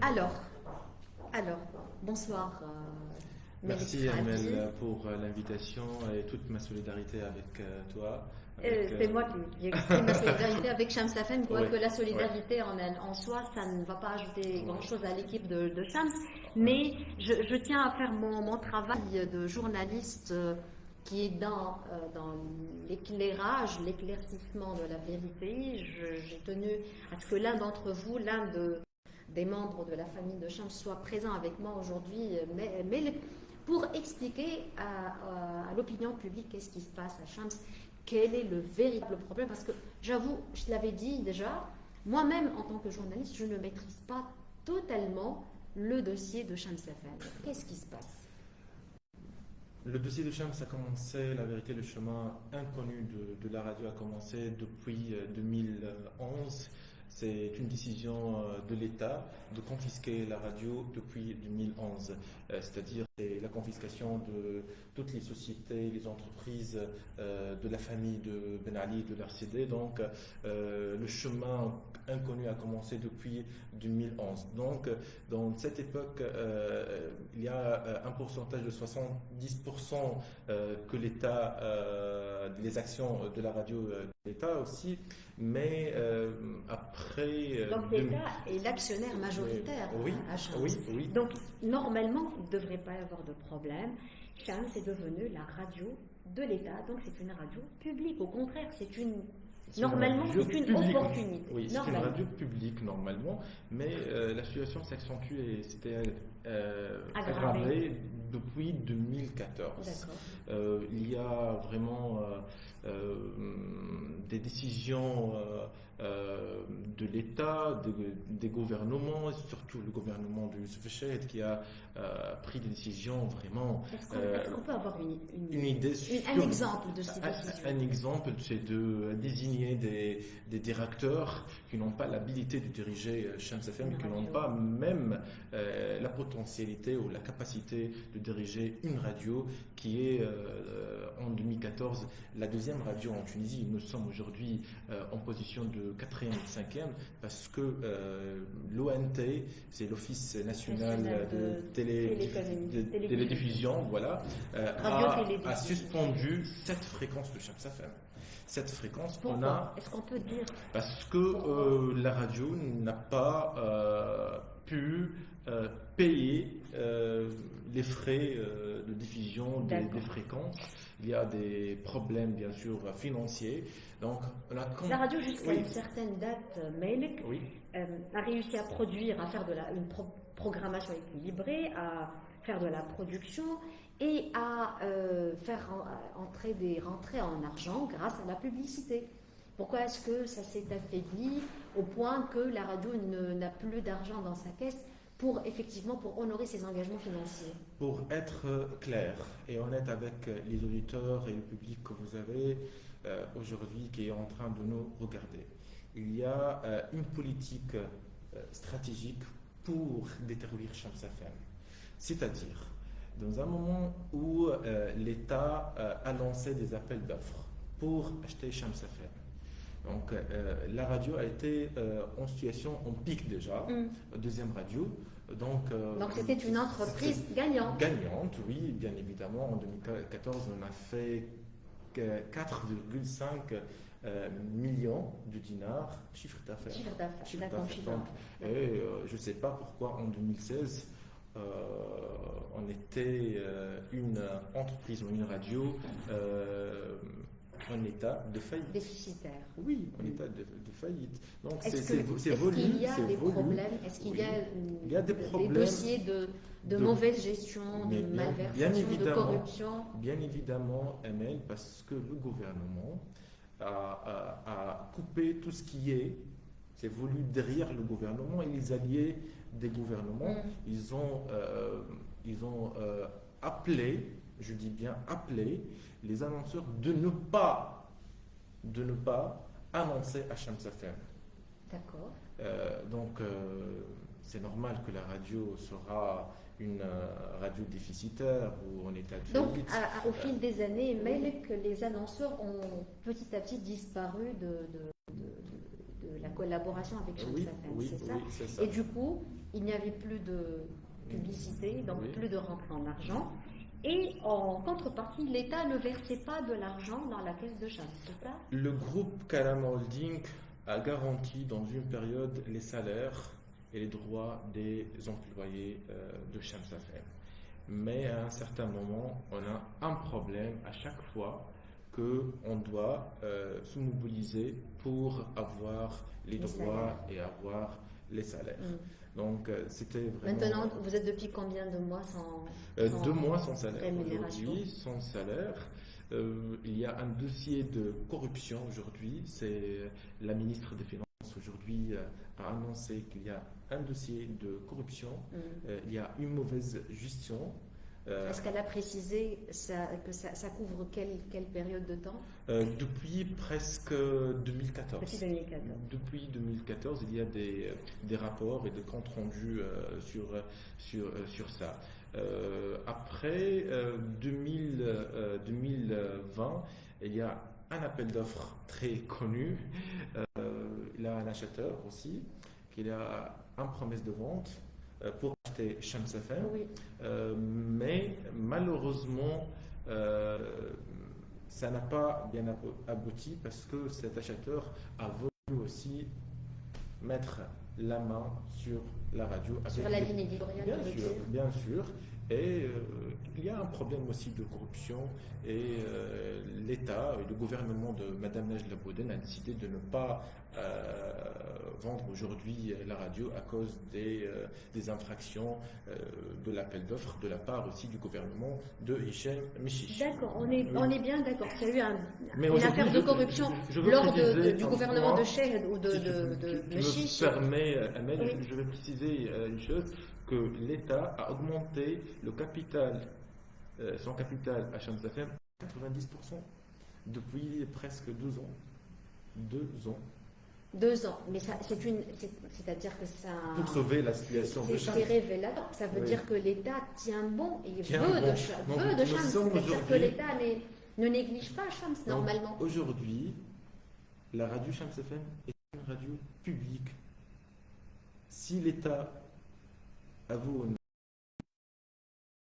Alors, alors, bonsoir. Merci Melik Razi. Amel pour l'invitation et toute ma solidarité avec toi. C'est moi qui exprime ma solidarité avec Shams FM. Ouais, Que la solidarité en soi, ça ne va pas ajouter grand-chose à l'équipe de Shams. Mais je tiens à faire mon travail de journaliste qui est dans l'éclairage, l'éclaircissement de la vérité. J'ai tenu à ce que l'un d'entre vous, des membres de la famille de Shams soit présent avec moi aujourd'hui, mais pour expliquer à l'opinion publique qu'est-ce qui se passe à Shams, quel est le véritable problème. Parce que j'avoue, je l'avais dit déjà, moi-même en tant que journaliste, je ne maîtrise pas totalement le dossier de Shams FM. Qu'est-ce qui se passe? Le dossier de Shams a commencé, la vérité, le chemin inconnu de la radio a commencé depuis 2011. C'est une décision de l'État de confisquer la radio depuis 2011. C'est-à-dire la confiscation de toutes les sociétés, les entreprises de la famille de Ben Ali et de l'RCD. Donc, le chemin inconnu a commencé depuis 2011. Donc, dans cette époque, il y a un pourcentage de 70% que l'État, les actions de la radio de l'État aussi, mais après... Donc l'État est l'actionnaire majoritaire à Shams. Oui. Donc normalement, il ne devrait pas y avoir de problème. Shams est devenue la radio de l'État, donc c'est une radio publique. Au contraire, normalement, c'est une opportunité. Oui, c'est une radio publique normalement, mais la situation s'accentue et c'était aggravée depuis 2014. Il y a vraiment des décisions de l'État, des gouvernements, et surtout le gouvernement de Youssef Chahid qui a pris des décisions vraiment... Est-ce qu'on peut avoir une idée un exemple de ces décisions? Un exemple, c'est de désigner des directeurs qui n'ont pas l'habilité de diriger Shams FM, qui n'ont pas même la potentialité ou la capacité de diriger une radio qui est en 2014 la deuxième radio en Tunisie. Nous sommes aujourd'hui en position de 4e ou 5e parce que l'ONT, c'est l'Office national de télédiffusion, voilà, a suspendu cette fréquence de Shams FM. Cette fréquence, Est-ce qu'on peut dire? Parce que la radio n'a pas pu payer les frais de diffusion des fréquences. Il y a des problèmes, bien sûr, financiers. Donc, la radio, jusqu'à une certaine date, Melik, a réussi à produire, à faire une programmation équilibrée, à faire de la production et à faire entrer des rentrées en argent grâce à la publicité. Pourquoi est-ce que ça s'est affaibli au point que la radio n'a plus d'argent dans sa caisse pour honorer ses engagements financiers? Pour être clair et honnête avec les auditeurs et le public que vous avez aujourd'hui qui est en train de nous regarder, il y a une politique stratégique pour détruire Shams FM. C'est-à-dire, dans un moment où l'État a lancé des appels d'offres pour acheter Shams FM, donc la radio a été en situation, en pic déjà, deuxième radio. Donc c'était une entreprise gagnante. Gagnante, oui, bien évidemment. En 2014, on a fait 4,5 millions de dinars, chiffre d'affaires. Et je ne sais pas pourquoi en 2016, on était une entreprise ou une radio en état de faillite. Déficitaire. Oui, en état de faillite. Donc est-ce qu'il y a des problèmes? Est-ce qu'il y a des dossiers de mauvaise gestion, de malversation, de corruption? Bien évidemment, Amel, parce que le gouvernement a coupé tout ce qui c'est voulu derrière le gouvernement et les alliés des gouvernements. Ils ont appelé, je dis bien appelé, les annonceurs de ne pas annoncer à Shams FM. D'accord. Donc, c'est normal que la radio sera une radio déficitaire ou en état de faillite. Donc, au fil des années, les annonceurs ont petit à petit disparu de la collaboration avec Shams FM, c'est ça? Et du coup, il n'y avait plus de publicité, donc Oui. plus de rentrée en argent. Et en contrepartie, l'État ne versait pas de l'argent dans la caisse de Shams, c'est ça? Le groupe Karama Holding a garanti dans une période les salaires et les droits des employés de Shams FM. Mais à un certain moment, on a un problème à chaque fois qu'on doit se mobiliser pour avoir les droits et avoir les salaires. Donc c'était vraiment... Maintenant, vous êtes depuis combien de mois sans 2 mois sans salaire. rémunération? Aujourd'hui, sans salaire. Il y a un dossier de corruption aujourd'hui. C'est la ministre des Finances aujourd'hui a annoncé qu'il y a un dossier de corruption. Il y a une mauvaise gestion. Est-ce qu'elle a précisé que ça couvre quelle période de temps? Depuis presque 2014. Depuis 2014. Depuis 2014, il y a des rapports et des comptes rendus sur ça. Après 2020, il y a un appel d'offres très connu. Il y a un acheteur aussi, qui a une promesse de vente pour acheter Shams FM. Oui. Mais malheureusement, ça n'a pas bien abouti parce que cet acheteur a voulu aussi mettre la main sur la radio. Sur la ligne éditoriale, Bien vous voulez sûr, dire? bien sûr. Et il y a un problème aussi de corruption et l'État, le gouvernement de Madame Najla Bouden a décidé de ne pas vendre aujourd'hui la radio à cause des infractions de l'appel d'offres de la part aussi du gouvernement de Hichem Michichi. D'accord, on est bien d'accord. Il y a eu Mais une aujourd'hui, affaire de corruption je veux lors préciser du un gouvernement point. de Cheikh ou Si de tu Michichi. me permets, Amel, Oui. je vais préciser une chose, que l'État a augmenté le capital, son capital à Shams FM à 90% depuis presque 2 ans. 2 ans. 2 ans, mais c'est-à-dire que ça. Pour sauver la situation de Shams. C'est révélateur. Ça veut Oui. dire que l'État tient bon et Tient veut bon. de Shams. Donc, Veut de nous Shams. sommes C'est-à-dire que aujourd'hui- l'État ne néglige pas Shams Donc, normalement. aujourd'hui, la radio Shams FM est une radio publique. Si l'État avoue